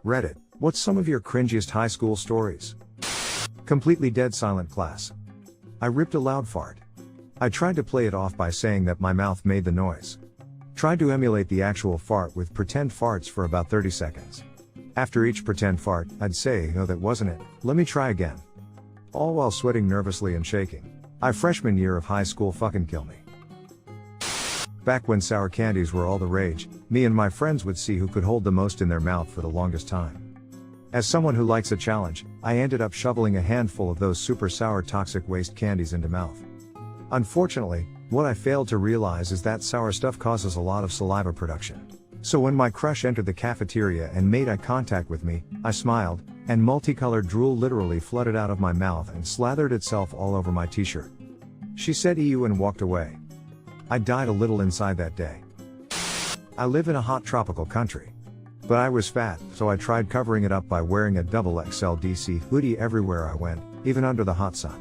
Reddit, what's some of your cringiest high school stories? Completely dead silent class. I ripped a loud fart. I tried to play it off by saying that my mouth made the noise. Tried to emulate the actual fart with pretend farts for about 30 seconds. After each pretend fart, I'd say, "No, that wasn't it, let me try again." All while sweating nervously and shaking. Freshman year of high school fucking kill me. Back when sour candies were all the rage, me and my friends would see who could hold the most in their mouth for the longest time. As someone who likes a challenge, I ended up shoveling a handful of those super sour toxic waste candies into mouth. Unfortunately, what I failed to realize is that sour stuff causes a lot of saliva production. So when my crush entered the cafeteria and made eye contact with me, I smiled, and multicolored drool literally flooded out of my mouth and slathered itself all over my t-shirt. She said ew and walked away. I died a little inside that day. I live in a hot tropical country. But I was fat, so I tried covering it up by wearing a XXL DC hoodie everywhere I went, even under the hot sun.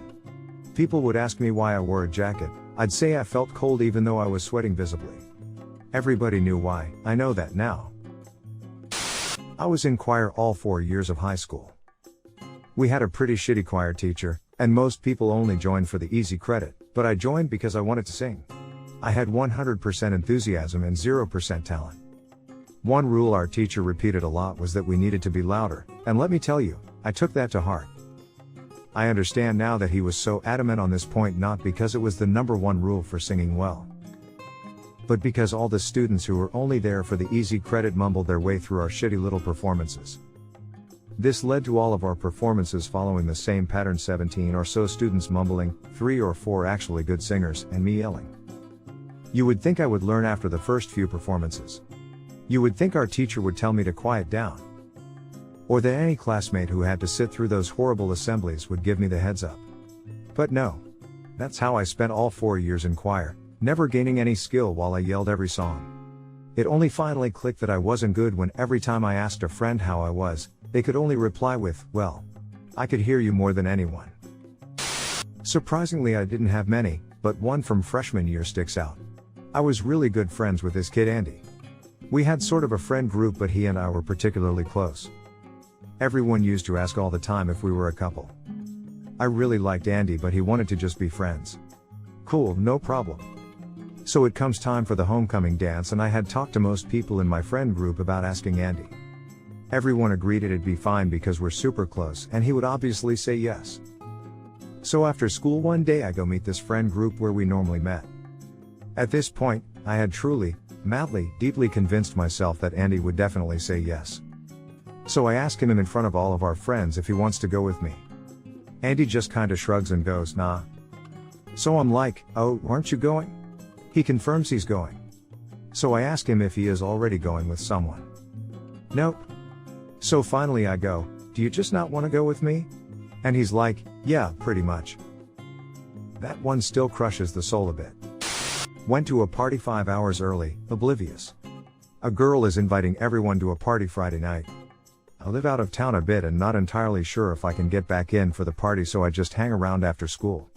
People would ask me why I wore a jacket. I'd say I felt cold even though I was sweating visibly. Everybody knew why, I know that now. I was in choir all 4 years of high school. We had a pretty shitty choir teacher, and most people only joined for the easy credit, but I joined because I wanted to sing. I had 100% enthusiasm and 0% talent. One rule our teacher repeated a lot was that we needed to be louder, and let me tell you, I took that to heart. I understand now that he was so adamant on this point not because it was the #1 rule for singing well, but because all the students who were only there for the easy credit mumbled their way through our shitty little performances. This led to all of our performances following the same pattern, 17 or so students mumbling, 3 or 4 actually good singers, and me yelling. You would think I would learn after the first few performances. You would think our teacher would tell me to quiet down. Or that any classmate who had to sit through those horrible assemblies would give me the heads up. But no. That's how I spent all 4 years in choir, never gaining any skill while I yelled every song. It only finally clicked that I wasn't good when every time I asked a friend how I was, they could only reply with, "Well, I could hear you more than anyone." Surprisingly, I didn't have many, but one from freshman year sticks out. I was really good friends with this kid Andy. We had sort of a friend group, but he and I were particularly close. Everyone used to ask all the time if we were a couple. I really liked Andy, but he wanted to just be friends. Cool, no problem. So it comes time for the homecoming dance, and I had talked to most people in my friend group about asking Andy. Everyone agreed it'd be fine because we're super close and he would obviously say yes. So after school one day I go meet this friend group where we normally met. At this point, I had truly, madly, deeply convinced myself that Andy would definitely say yes. So I ask him in front of all of our friends if he wants to go with me. Andy just kinda shrugs and goes, "Nah." So I'm like, "Oh, aren't you going?" He confirms he's going. So I ask him if he is already going with someone. Nope. So finally I go, "Do you just not want to go with me?" And he's like, "Yeah, pretty much." That one still crushes the soul a bit. Went to a party 5 hours early, oblivious. A girl is inviting everyone to a party Friday night. I live out of town a bit and not entirely sure if I can get back in for the party, so I just hang around after school.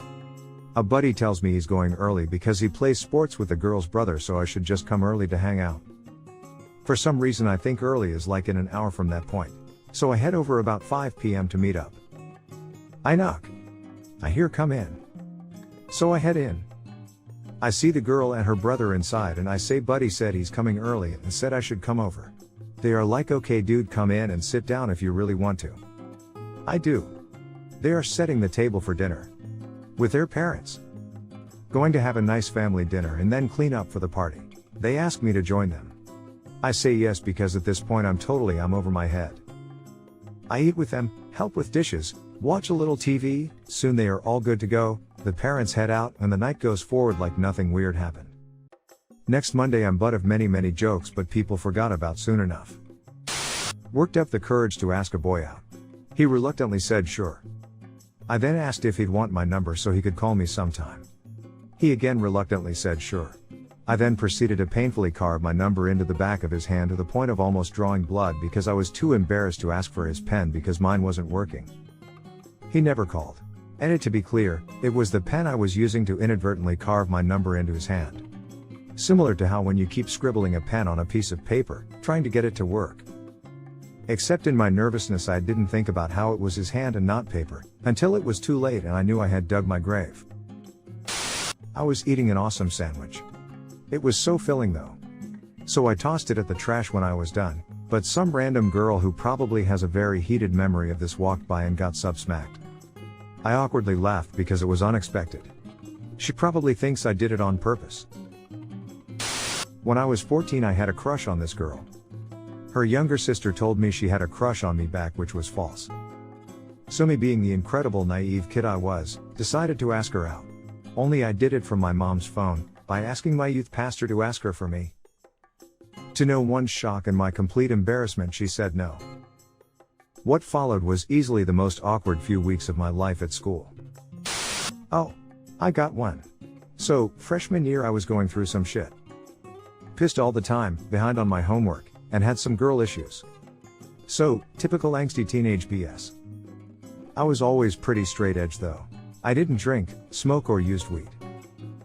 A buddy tells me he's going early because he plays sports with the girl's brother, so I should just come early to hang out. For some reason I think early is like in an hour from that point. So I head over about 5 p.m. to meet up. I knock. I hear "Come in." So I head in. I see the girl and her brother inside and I say buddy said he's coming early and said I should come over. They are like, "Okay dude, come in and sit down if you really want to." I do. They are setting the table for dinner. With their parents. Going to have a nice family dinner and then clean up for the party. They ask me to join them. I say yes because at this point I'm over my head. I eat with them, help with dishes, watch a little TV, soon they are all good to go, the parents head out and the night goes forward like nothing weird happened. Next Monday I'm butt of many jokes, but people forgot about soon enough. Worked up the courage to ask a boy out. He reluctantly said sure. I then asked if he'd want my number so he could call me sometime. He again reluctantly said sure. I then proceeded to painfully carve my number into the back of his hand to the point of almost drawing blood because I was too embarrassed to ask for his pen because mine wasn't working. He never called. And to be clear, it was the pen I was using to inadvertently carve my number into his hand. Similar to how when you keep scribbling a pen on a piece of paper, trying to get it to work. Except in my nervousness I didn't think about how it was his hand and not paper, until it was too late and I knew I had dug my grave. I was eating an awesome sandwich. It was so filling though. So I tossed it at the trash when I was done, but some random girl who probably has a very heated memory of this walked by and got sub-smacked. I awkwardly laughed because it was unexpected. She probably thinks I did it on purpose. When I was 14 I had a crush on this girl. Her younger sister told me she had a crush on me back, which was false. So me, being the incredible naive kid I was, decided to ask her out. Only I did it from my mom's phone, by asking my youth pastor to ask her for me. To no one's shock and my complete embarrassment, she said no. What followed was easily the most awkward few weeks of my life at school. Oh, I got one. So, freshman year I was going through some shit. Pissed all the time, behind on my homework, and had some girl issues. So, typical angsty teenage BS. I was always pretty straight edge though. I didn't drink, smoke or used weed.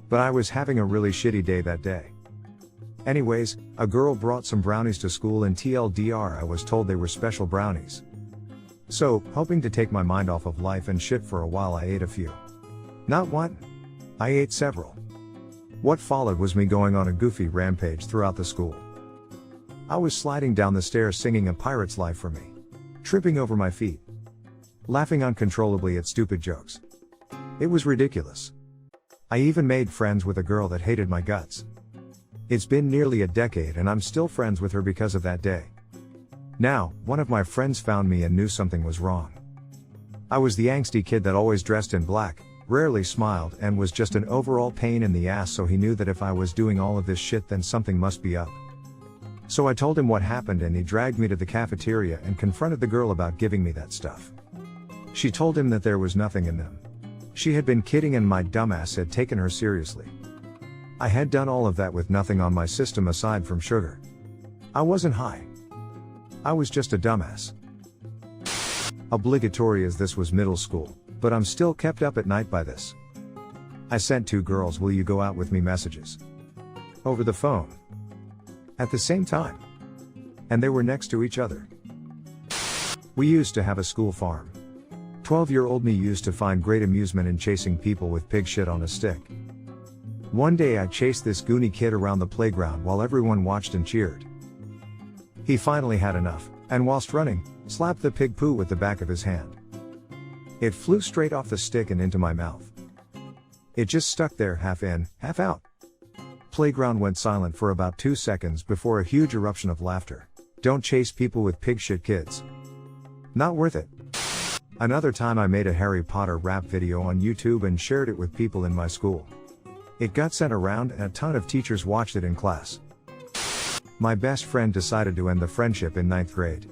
But I was having a really shitty day that day. Anyways, a girl brought some brownies to school and TLDR I was told they were special brownies. So, hoping to take my mind off of life and shit for a while, I ate a few. Not one. I ate several. What followed was me going on a goofy rampage throughout the school. I was sliding down the stairs singing A Pirate's Life for Me. Tripping over my feet. Laughing uncontrollably at stupid jokes. It was ridiculous. I even made friends with a girl that hated my guts. It's been nearly a decade and I'm still friends with her because of that day. Now, one of my friends found me and knew something was wrong. I was the angsty kid that always dressed in black, rarely smiled, and was just an overall pain in the ass, so he knew that if I was doing all of this shit then something must be up. So I told him what happened and he dragged me to the cafeteria and confronted the girl about giving me that stuff. She told him that there was nothing in them. She had been kidding and my dumbass had taken her seriously. I had done all of that with nothing on my system aside from sugar. I wasn't high. I was just a dumbass. Obligatory as this was middle school, but I'm still kept up at night by this. I sent 2 girls "will you go out with me" messages. Over the phone. At the same time. And they were next to each other. We used to have a school farm. 12-year-old me used to find great amusement in chasing people with pig shit on a stick. One day I chased this goony kid around the playground while everyone watched and cheered. He finally had enough, and whilst running, slapped the pig poo with the back of his hand. It flew straight off the stick and into my mouth. It just stuck there, half in, half out. Playground went silent for about 2 seconds before a huge eruption of laughter. Don't chase people with pig shit, kids. Not worth it. Another time I made a Harry Potter rap video on YouTube and shared it with people in my school. It got sent around and a ton of teachers watched it in class. My best friend decided to end the friendship in 9th grade.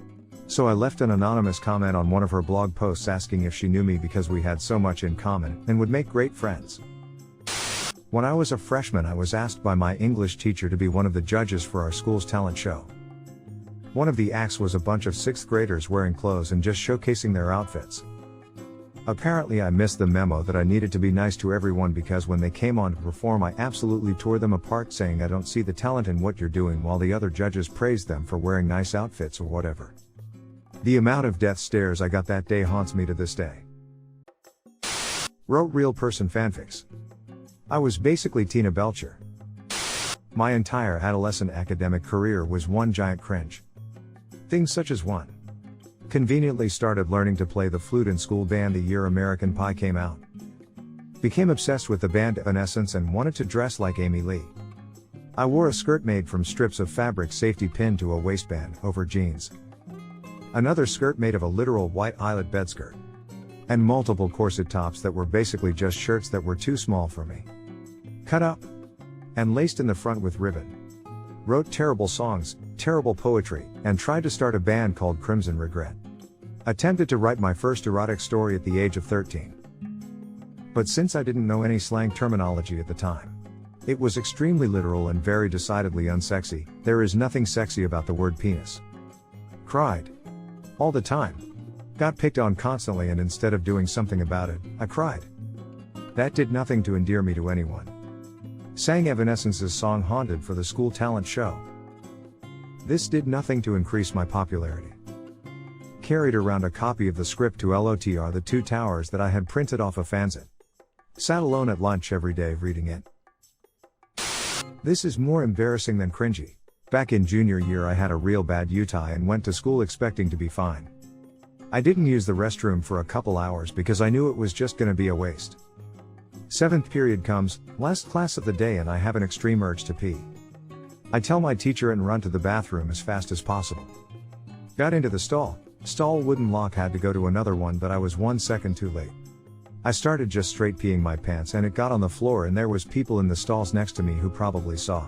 So I left an anonymous comment on one of her blog posts asking if she knew me because we had so much in common and would make great friends. When I was a freshman, I was asked by my English teacher to be one of the judges for our school's talent show. One of the acts was a bunch of 6th graders wearing clothes and just showcasing their outfits. Apparently I missed the memo that I needed to be nice to everyone because when they came on to perform I absolutely tore them apart, saying I don't see the talent in what you're doing, while the other judges praised them for wearing nice outfits or whatever. The amount of death stares I got that day haunts me to this day. Wrote real person fanfics. I was basically Tina Belcher. My entire adolescent academic career was one giant cringe. Things such as 1. Conveniently started learning to play the flute in school band the year American Pie came out. Became obsessed with the band Evanescence and wanted to dress like Amy Lee. I wore a skirt made from strips of fabric safety pinned to a waistband over jeans. Another skirt made of a literal white eyelet bedskirt. And multiple corset tops that were basically just shirts that were too small for me. Cut up. And laced in the front with ribbon. Wrote terrible songs, terrible poetry, and tried to start a band called Crimson Regret. Attempted to write my first erotic story at the age of 13. But since I didn't know any slang terminology at the time, it was extremely literal and very decidedly unsexy. There is nothing sexy about the word penis. Cried. All the time. Got picked on constantly, and instead of doing something about it, I cried. That did nothing to endear me to anyone. Sang Evanescence's song Haunted for the school talent show. This did nothing to increase my popularity. Carried around a copy of the script to LOTR the Two Towers that I had printed off a fanzine. Sat alone at lunch every day reading it. This is more embarrassing than cringy. Back in junior year I had a real bad UTI and went to school expecting to be fine. I didn't use the restroom for a couple hours because I knew it was just gonna be a waste. 7th period comes, last class of the day, and I have an extreme urge to pee. I tell my teacher and run to the bathroom as fast as possible. Got into the stall wouldn't lock, had to go to another one, but I was 1 second too late. I started just straight peeing my pants and it got on the floor, and there was people in the stalls next to me who probably saw.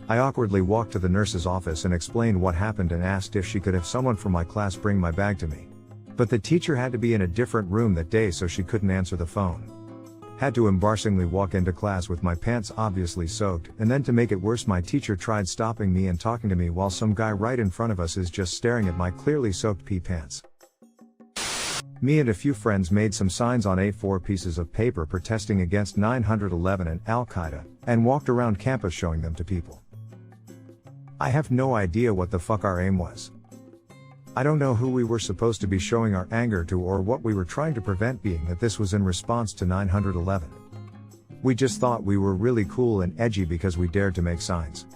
I awkwardly walked to the nurse's office and explained what happened and asked if she could have someone from my class bring my bag to me. But the teacher had to be in a different room that day, so she couldn't answer the phone. Had to embarrassingly walk into class with my pants obviously soaked, and then to make it worse my teacher tried stopping me and talking to me while some guy right in front of us is just staring at my clearly soaked pee pants. Me and a few friends made some signs on A4 pieces of paper protesting against 9/11 and Al-Qaeda, and walked around campus showing them to people. I have no idea what the fuck our aim was. I don't know who we were supposed to be showing our anger to or what we were trying to prevent, being that this was in response to 9/11. We just thought we were really cool and edgy because we dared to make signs.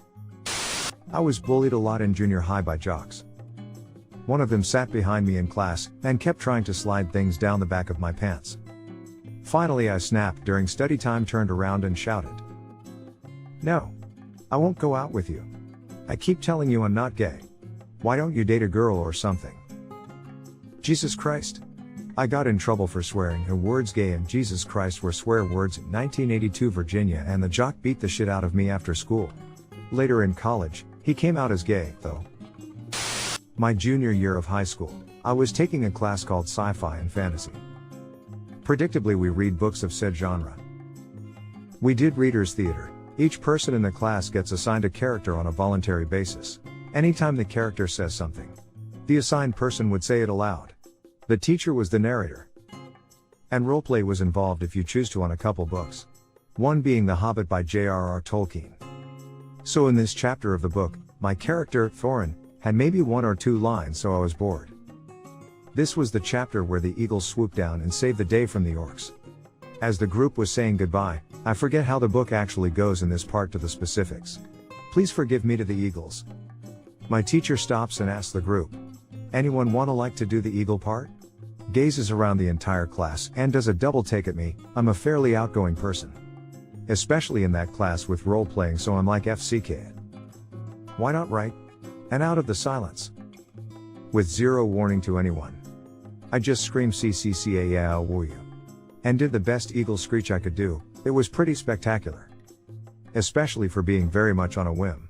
I was bullied a lot in junior high by jocks. One of them sat behind me in class and kept trying to slide things down the back of my pants. Finally I snapped during study time, turned around and shouted, "No! I won't go out with you. I keep telling you I'm not gay. Why don't you date a girl or something?" Jesus Christ. I got in trouble for swearing. The words gay and Jesus Christ were swear words in 1982 Virginia, and the jock beat the shit out of me after school. Later in college, he came out as gay, though. My junior year of high school, I was taking a class called Sci-Fi and Fantasy. Predictably, we read books of said genre. We did readers' theater. Each person in the class gets assigned a character on a voluntary basis. Anytime the character says something, the assigned person would say it aloud. The teacher was the narrator. And roleplay was involved if you choose to, on a couple books. One being The Hobbit by J.R.R. Tolkien. So in this chapter of the book, my character, Thorin, had maybe 1 or 2 lines, so I was bored. This was the chapter where the eagles swooped down and saved the day from the orcs. As the group was saying goodbye, I forget how the book actually goes in this part to the specifics. Please forgive me to the eagles. My teacher stops and asks the group, "Anyone like to do the eagle part?" Gazes around the entire class and does a double take at me. I'm a fairly outgoing person. Especially in that class with role playing, so I'm like FCK. Why not, right? And out of the silence, with zero warning to anyone, I just screamed CCCA woo you, and did the best eagle screech I could do. It was pretty spectacular. Especially for being very much on a whim.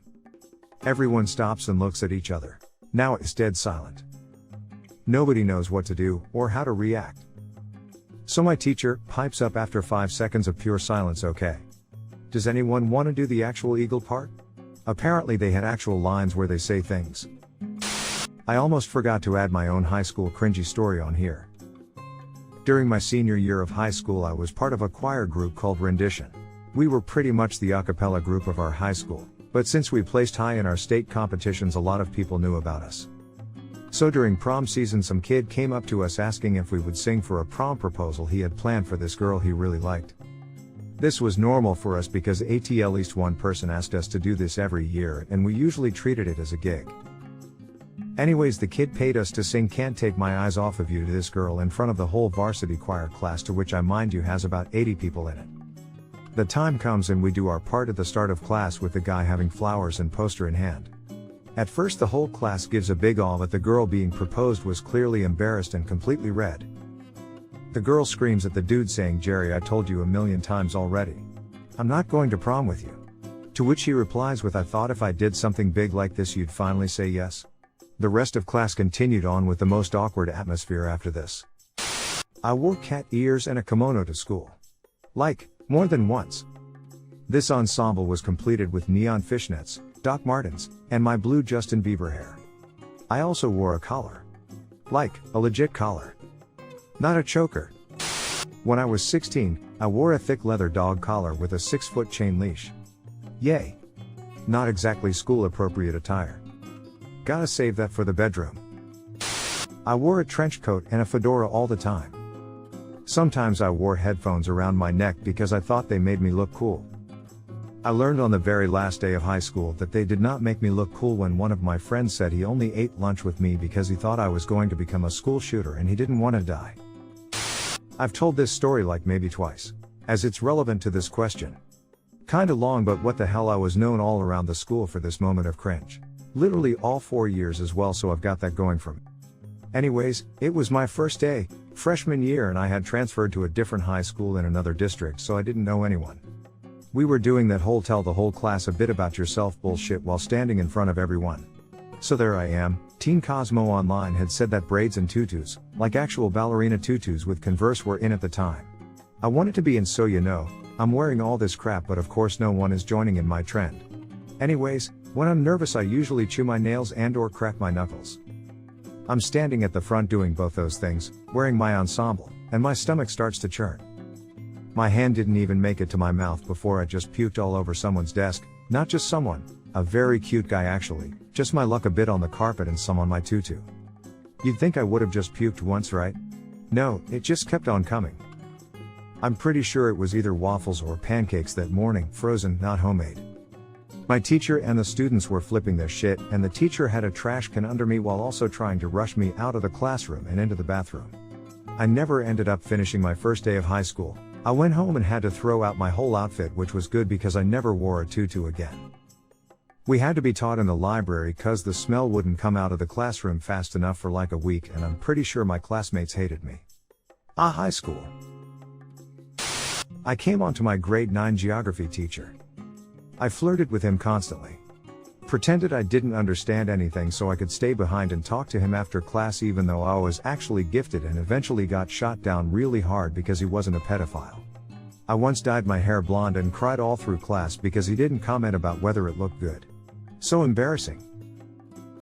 Everyone stops and looks at each other. Now it's dead silent. Nobody knows what to do or how to react. So my teacher pipes up after 5 seconds of pure silence, "Okay. Does anyone want to do the actual eagle part?" Apparently they had actual lines where they say things. I almost forgot to add my own high school cringy story on here. During my senior year of high school, I was part of a choir group called Rendition. We were pretty much the a cappella group of our high school, but since we placed high in our state competitions, a lot of people knew about us. So during prom season, some kid came up to us asking if we would sing for a prom proposal he had planned for this girl he really liked. This was normal for us because at least one person asked us to do this every year, and we usually treated it as a gig. Anyways, the kid paid us to sing "Can't Take My Eyes Off of You" to this girl in front of the whole varsity choir class, to which I mind you has about 80 people in it. The time comes and we do our part at the start of class with the guy having flowers and poster in hand. At first the whole class gives a big awe, but the girl being proposed was clearly embarrassed and completely red. The girl screams at the dude saying, "Jerry, I told you a million times already. I'm not going to prom with you." To which he replies with, "I thought if I did something big like this you'd finally say yes." The rest of class continued on with the most awkward atmosphere after this. I wore cat ears and a kimono to school. Like, more than once. This ensemble was completed with neon fishnets, Doc Martens, and my blue Justin Bieber hair. I also wore a collar. Like, a legit collar. Not a choker. When I was 16, I wore a thick leather dog collar with a 6-foot chain leash. Yay. Not exactly school appropriate attire. Gotta save that for the bedroom. I wore a trench coat and a fedora all the time. Sometimes I wore headphones around my neck because I thought they made me look cool. I learned on the very last day of high school that they did not make me look cool when one of my friends said he only ate lunch with me because he thought I was going to become a school shooter and he didn't want to die. I've told this story like maybe twice, as it's relevant to this question. Kinda long, but what the hell, I was known all around the school for this moment of cringe. Literally all 4 years as well, so I've got that going for me. Anyways, it was my first day, freshman year, and I had transferred to a different high school in another district, so I didn't know anyone. We were doing that whole tell the whole class a bit about yourself bullshit while standing in front of everyone. So there I am, Teen Cosmo Online had said that braids and tutus, like actual ballerina tutus with Converse, were in at the time. I wanted to be in, so you know, I'm wearing all this crap, but of course no one is joining in my trend. Anyways, when I'm nervous I usually chew my nails and/or crack my knuckles. I'm standing at the front doing both those things, wearing my ensemble, and my stomach starts to churn. My hand didn't even make it to my mouth before I just puked all over someone's desk. Not just someone, a very cute guy actually, just my luck, a bit on the carpet and some on my tutu. You'd think I would have just puked once, right? No, it just kept on coming. I'm pretty sure it was either waffles or pancakes that morning, frozen, not homemade. My teacher and the students were flipping their shit, and the teacher had a trash can under me while also trying to rush me out of the classroom and into the bathroom. I never ended up finishing my first day of high school. I went home and had to throw out my whole outfit, which was good because I never wore a tutu again. We had to be taught in the library cause the smell wouldn't come out of the classroom fast enough for like a week, and I'm pretty sure my classmates hated me. High school. I came on to my grade 9 geography teacher. I flirted with him constantly. Pretended I didn't understand anything so I could stay behind and talk to him after class, even though I was actually gifted, and eventually got shot down really hard because he wasn't a pedophile. I once dyed my hair blonde and cried all through class because he didn't comment about whether it looked good. So embarrassing.